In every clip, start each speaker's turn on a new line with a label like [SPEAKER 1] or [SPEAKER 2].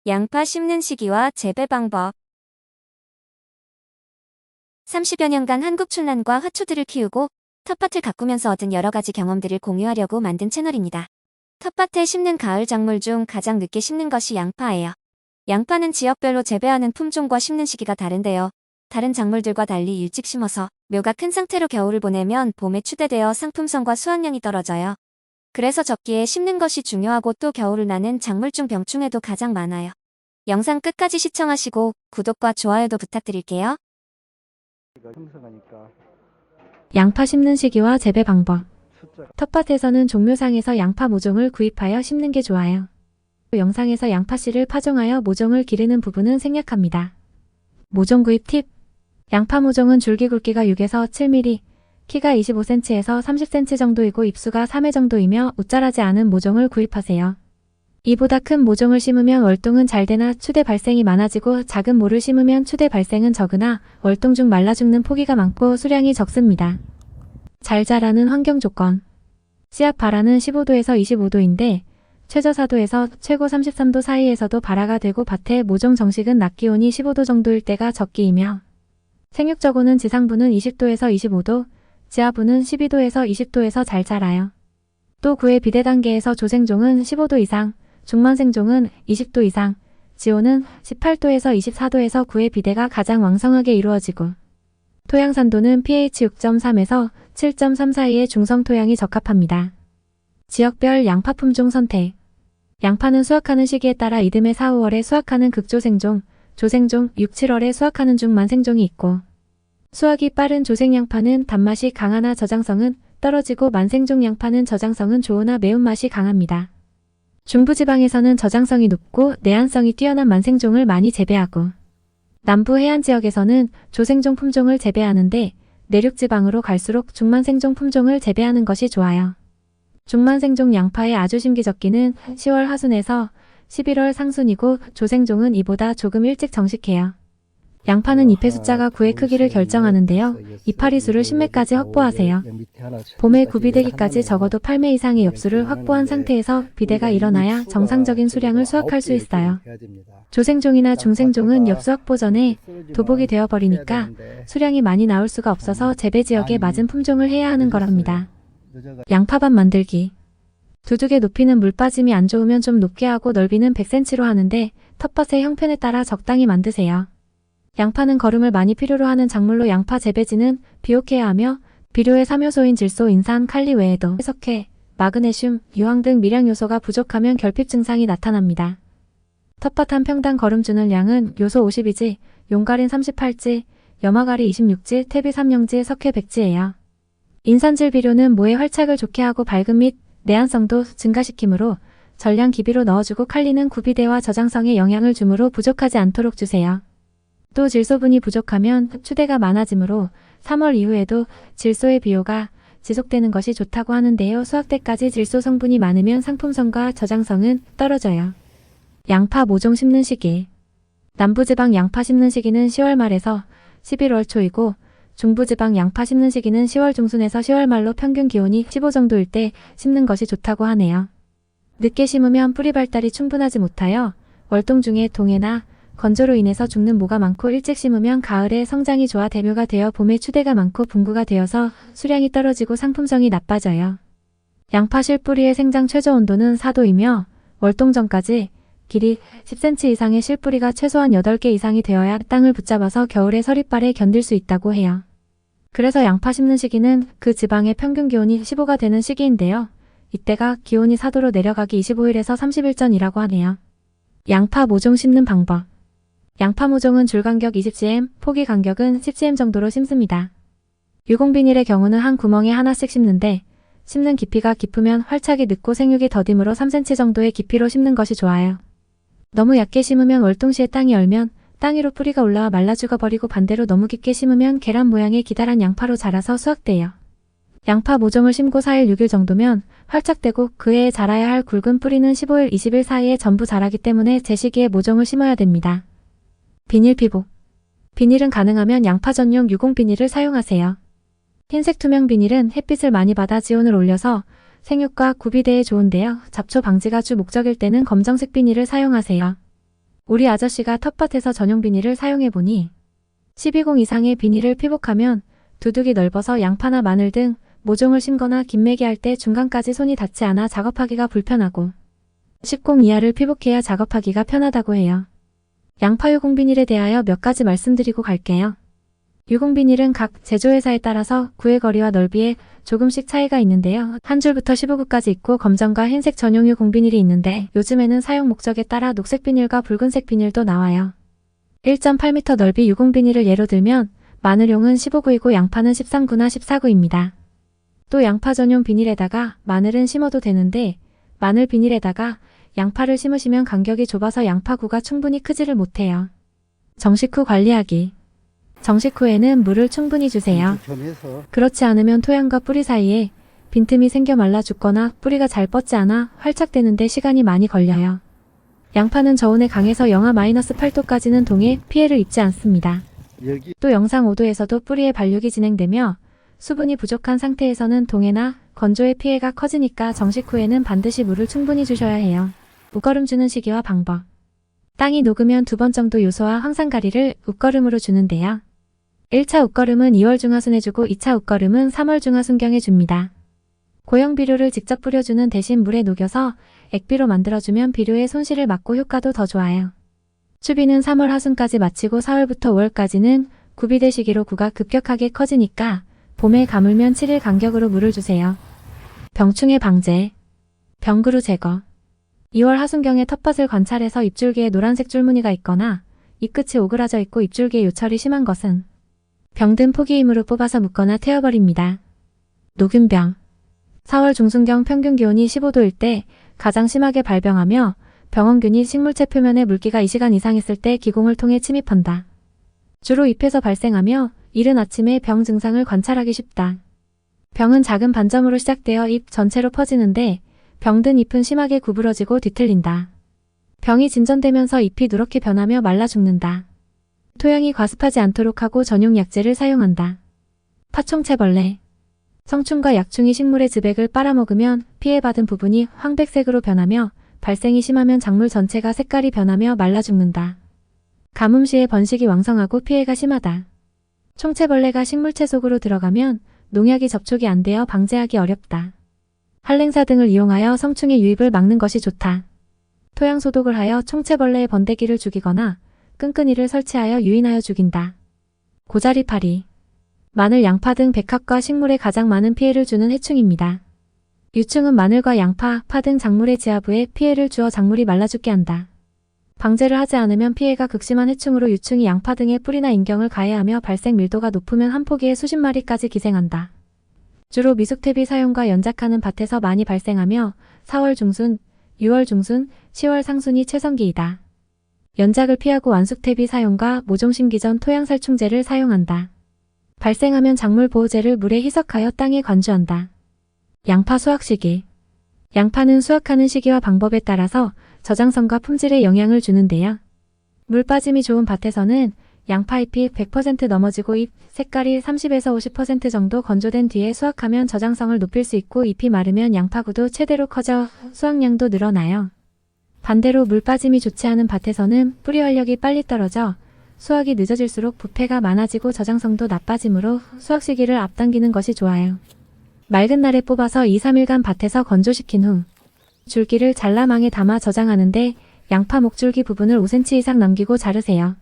[SPEAKER 1] 양파 심는 시기와 재배 방법. 30여 년간 한국 춘란과 화초들을 키우고 텃밭을 가꾸면서 얻은 여러 가지 경험들을 공유하려고 만든 채널입니다. 텃밭에 심는 가을 작물 중 가장 늦게 심는 것이 양파예요. 양파는 지역별로 재배하는 품종과 심는 시기가 다른데요. 다른 작물들과 달리 일찍 심어서 묘가 큰 상태로 겨울을 보내면 봄에 추대되어 상품성과 수확량이 떨어져요. 그래서 적기에 심는 것이 중요하고 또 겨울을 나는 작물 중 병충해도 가장 많아요. 영상 끝까지 시청하시고 구독과 좋아요도 부탁드릴게요.
[SPEAKER 2] 양파 심는 시기와 재배 방법. 텃밭에서는 종묘상에서 양파 모종을 구입하여 심는 게 좋아요. 영상에서 양파씨를 파종하여 모종을 기르는 부분은 생략합니다. 모종 구입 팁. 양파 모종은 줄기 굵기가 6에서 7mm, 키가 25cm에서 30cm 정도이고 잎수가 3회 정도이며 웃자라지 않은 모종을 구입하세요. 이보다 큰 모종을 심으면 월동은 잘 되나 추대 발생이 많아지고 작은 모를 심으면 추대 발생은 적으나 월동 중 말라 죽는 포기가 많고 수량이 적습니다. 잘 자라는 환경 조건. 씨앗 발화는 15도에서 25도인데 최저 4도에서 최고 33도 사이에서도 발화가 되고 밭의 모종 정식은 낮 기온이 15도 정도일 때가 적기이며 생육저고는 지상부는 20도에서 25도, 지하부는 12도에서 20도에서 잘 자라요. 또 구의 비대 단계에서 조생종은 15도 이상, 중만생종은 20도 이상, 지호는 18도에서 24도에서 구의 비대가 가장 왕성하게 이루어지고 토양 산도는 pH 6.3에서 7.3 사이의 중성 토양이 적합합니다. 지역별 양파 품종 선택. 양파는 수확하는 시기에 따라 이듬해 4, 5월에 수확하는 극조생종, 조생종, 6, 7월에 수확하는 중만생종이 있고 수확이 빠른 조생양파는 단맛이 강하나 저장성은 떨어지고 만생종 양파는 저장성은 좋으나 매운맛이 강합니다. 중부지방에서는 저장성이 높고 내한성이 뛰어난 만생종을 많이 재배하고 남부 해안지역에서는 조생종 품종을 재배하는데 내륙지방으로 갈수록 중만생종 품종을 재배하는 것이 좋아요. 중만생종 양파의 아주 심기적기는 10월 하순에서 11월 상순이고 조생종은 이보다 조금 일찍 정식해요. 양파는 잎의 숫자가 구의 크기를 결정하는데요. 이파리 수를 10매까지 확보하세요. 봄에 구비되기까지 적어도 8매 이상의 엽수를 확보한 상태에서 비대가 일어나야 정상적인 수량을 수확할 수 있어요. 조생종이나 중생종은 엽수 확보 전에 도복이 되어버리니까 수량이 많이 나올 수가 없어서 재배 지역에 맞은 품종을 해야 하는 거랍니다. 양파밭 만들기. 두둑의 높이는 물 빠짐이 안 좋으면 좀 높게 하고 넓이는 100cm로 하는데 텃밭의 형편에 따라 적당히 만드세요. 양파는 거름을 많이 필요로 하는 작물로 양파 재배지는 비옥해야 하며 비료의 3요소인 질소, 인산, 칼리 외에도 석회, 마그네슘, 유황 등 미량 요소가 부족하면 결핍 증상이 나타납니다. 텃밭 한 평당 거름 주는 양은 요소 50이지, 용가린 38지, 염화가리 26지, 태비 3용지, 석회 100지예요. 인산질 비료는 모의 활착을 좋게 하고 밝음 및 내한성도 증가시키므로 전량 기비로 넣어주고 칼리는 구비대와 저장성에 영향을 주므로 부족하지 않도록 주세요. 또 질소분이 부족하면 추대가 많아지므로 3월 이후에도 질소의 비료가 지속되는 것이 좋다고 하는데요. 수확 때까지 질소 성분이 많으면 상품성과 저장성은 떨어져요. 양파 모종 심는 시기. 남부지방 양파 심는 시기는 10월 말에서 11월 초이고 중부지방 양파 심는 시기는 10월 중순에서 10월 말로 평균 기온이 15 정도일 때 심는 것이 좋다고 하네요. 늦게 심으면 뿌리 발달이 충분하지 못하여 월동 중에 동해나 건조로 인해서 죽는 모가 많고 일찍 심으면 가을에 성장이 좋아 대묘가 되어 봄에 추대가 많고 분구가 되어서 수량이 떨어지고 상품성이 나빠져요. 양파 실뿌리의 생장 최저 온도는 4도이며 월동 전까지 길이 10cm 이상의 실뿌리가 최소한 8개 이상이 되어야 땅을 붙잡아서 겨울에 서리빨에 견딜 수 있다고 해요. 그래서 양파 심는 시기는 그 지방의 평균 기온이 15가 되는 시기인데요. 이때가 기온이 4도로 내려가기 25일에서 30일 전이라고 하네요. 양파 모종 심는 방법. 양파 모종은 줄 간격 20cm, 포기 간격은 10cm 정도로 심습니다. 유공비닐의 경우는 한 구멍에 하나씩 심는데 심는 깊이가 깊으면 활착이 늦고 생육이 더디므로 3cm 정도의 깊이로 심는 것이 좋아요. 너무 얕게 심으면 월동시에 땅이 얼면 땅 위로 뿌리가 올라와 말라 죽어버리고 반대로 너무 깊게 심으면 계란 모양의 기다란 양파로 자라서 수확돼요. 양파 모종을 심고 4일 6일 정도면 활착되고 그 해에 자라야 할 굵은 뿌리는 15일 20일 사이에 전부 자라기 때문에 제 시기에 모종을 심어야 됩니다. 비닐 피복. 비닐은 가능하면 양파 전용 유공 비닐을 사용하세요. 흰색 투명 비닐은 햇빛을 많이 받아 지온을 올려서 생육과 구비대에 좋은데요. 잡초 방지가 주 목적일 때는 검정색 비닐을 사용하세요. 우리 아저씨가 텃밭에서 전용 비닐을 사용해보니 12공 이상의 비닐을 피복하면 두둑이 넓어서 양파나 마늘 등 모종을 심거나 김매기 할 때 중간까지 손이 닿지 않아 작업하기가 불편하고 10공 이하를 피복해야 작업하기가 편하다고 해요. 양파 유공 비닐에 대하여 몇 가지 말씀드리고 갈게요. 유공 비닐은 각 제조회사에 따라서 구의 거리와 넓이에 조금씩 차이가 있는데요. 한 줄부터 15구까지 있고 검정과 흰색 전용 유공 비닐이 있는데 요즘에는 사용 목적에 따라 녹색 비닐과 붉은색 비닐도 나와요. 1.8m 넓이 유공 비닐을 예로 들면 마늘용은 15구이고 양파는 13구나 14구입니다. 또 양파 전용 비닐에다가 마늘은 심어도 되는데 마늘 비닐에다가 양파를 심으시면 간격이 좁아서 양파구가 충분히 크지를 못해요. 정식 후 관리하기. 정식 후에는 물을 충분히 주세요. 그렇지 않으면 토양과 뿌리 사이에 빈틈이 생겨 말라 죽거나 뿌리가 잘 뻗지 않아 활착되는데 시간이 많이 걸려요. 양파는 저온에 강해서 영하 -8도까지는 동해 피해를 입지 않습니다. 또 영상 5도에서도 뿌리에 발육이 진행되며 수분이 부족한 상태에서는 동해나 건조의 피해가 커지니까 정식 후에는 반드시 물을 충분히 주셔야 해요. 웃거름 주는 시기와 방법. 땅이 녹으면 2번 정도 요소와 황산가리를 웃거름으로 주는데요. 1차 웃거름은 2월 중하순에 주고 2차 웃거름은 3월 중하순경에 줍니다. 고형 비료를 직접 뿌려주는 대신 물에 녹여서 액비로 만들어주면 비료의 손실을 막고 효과도 더 좋아요. 추비는 3월 하순까지 마치고 4월부터 5월까지는 구비대 시기로 구가 급격하게 커지니까 봄에 가물면 7일 간격으로 물을 주세요. 병충해 방제. 병그루 제거. 2월 하순경에 텃밭을 관찰해서 잎줄기에 노란색 줄무늬가 있거나 잎끝이 오그라져 있고 잎줄기에 요철이 심한 것은 병든 포기임으로 뽑아서 묶거나 태워버립니다. 녹균병. 4월 중순경 평균 기온이 15도일 때 가장 심하게 발병하며 병원균이 식물체 표면에 물기가 2시간 이상 있을 때 기공을 통해 침입한다. 주로 잎에서 발생하며 이른 아침에 병 증상을 관찰하기 쉽다. 병은 작은 반점으로 시작되어 잎 전체로 퍼지는데 병든 잎은 심하게 구부러지고 뒤틀린다. 병이 진전되면서 잎이 누렇게 변하며 말라 죽는다. 토양이 과습하지 않도록 하고 전용 약재를 사용한다. 파총체벌레. 성충과 약충이 식물의 즙액을 빨아먹으면 피해받은 부분이 황백색으로 변하며 발생이 심하면 작물 전체가 색깔이 변하며 말라 죽는다. 가뭄 시에 번식이 왕성하고 피해가 심하다. 총체벌레가 식물체 속으로 들어가면 농약이 접촉이 안 되어 방제하기 어렵다. 한랭사 등을 이용하여 성충의 유입을 막는 것이 좋다. 토양 소독을 하여 총체벌레의 번데기를 죽이거나 끈끈이를 설치하여 유인하여 죽인다. 고자리파리. 마늘, 양파 등 백합과 식물에 가장 많은 피해를 주는 해충입니다. 유충은 마늘과 양파, 파 등 작물의 지하부에 피해를 주어 작물이 말라 죽게 한다. 방제를 하지 않으면 피해가 극심한 해충으로 유충이 양파 등의 뿌리나 인경을 가해하며 발생 밀도가 높으면 한 포기에 수십 마리까지 기생한다. 주로 미숙퇴비 사용과 연작하는 밭에서 많이 발생하며 4월 중순, 6월 중순, 10월 상순이 최성기이다. 연작을 피하고 완숙퇴비 사용과 모종 심기 전 토양살충제를 사용한다. 발생하면 작물 보호제를 물에 희석하여 땅에 관주한다. 양파 수확 시기. 양파는 수확하는 시기와 방법에 따라서 저장성과 품질에 영향을 주는데요. 물 빠짐이 좋은 밭에서는 양파잎이 100% 넘어지고 잎 색깔이 30에서 50% 정도 건조된 뒤에 수확하면 저장성을 높일 수 있고 잎이 마르면 양파구도 최대로 커져 수확량도 늘어나요. 반대로 물 빠짐이 좋지 않은 밭에서는 뿌리 활력이 빨리 떨어져 수확이 늦어질수록 부패가 많아지고 저장성도 나빠지므로 수확 시기를 앞당기는 것이 좋아요. 맑은 날에 뽑아서 2-3일간 밭에서 건조시킨 후 줄기를 잘라 망에 담아 저장하는데 양파 목줄기 부분을 5cm 이상 남기고 자르세요.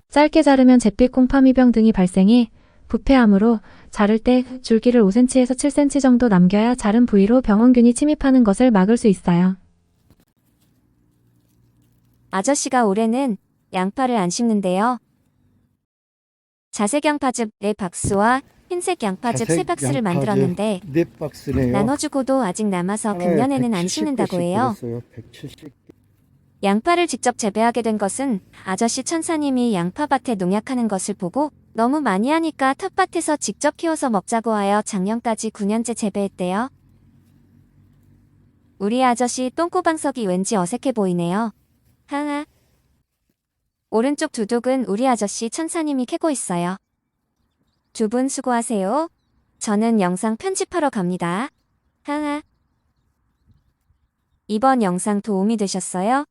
[SPEAKER 2] 짧게 자르면 잿빛 콩파미병 등이 발생해 부패하므로 자를 때 줄기를 5cm에서 7cm 정도 남겨야 자른 부위로 병원균이 침입하는 것을 막을 수 있어요.
[SPEAKER 1] 아저씨가 올해는 양파를 안 심는데요. 자색 양파즙 4박스와 흰색 양파즙 3박스를 만들었는데
[SPEAKER 3] 4박스네요.
[SPEAKER 1] 나눠주고도 아직 남아서 금년에는 안 심는다고 해요.
[SPEAKER 3] 170.
[SPEAKER 1] 양파를 직접 재배하게 된 것은 아저씨 천사님이 양파밭에 농약하는 것을 보고 너무 많이 하니까 텃밭에서 직접 키워서 먹자고 하여 작년까지 9년째 재배했대요. 우리 아저씨 똥꼬방석이 왠지 어색해 보이네요. 하하. 오른쪽 두둑은 우리 아저씨 천사님이 캐고 있어요. 두 분 수고하세요. 저는 영상 편집하러 갑니다. 하하. 이번 영상 도움이 되셨어요?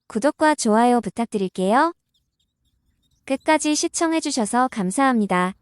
[SPEAKER 1] 구독과 좋아요 부탁드릴게요. 끝까지 시청해주셔서 감사합니다.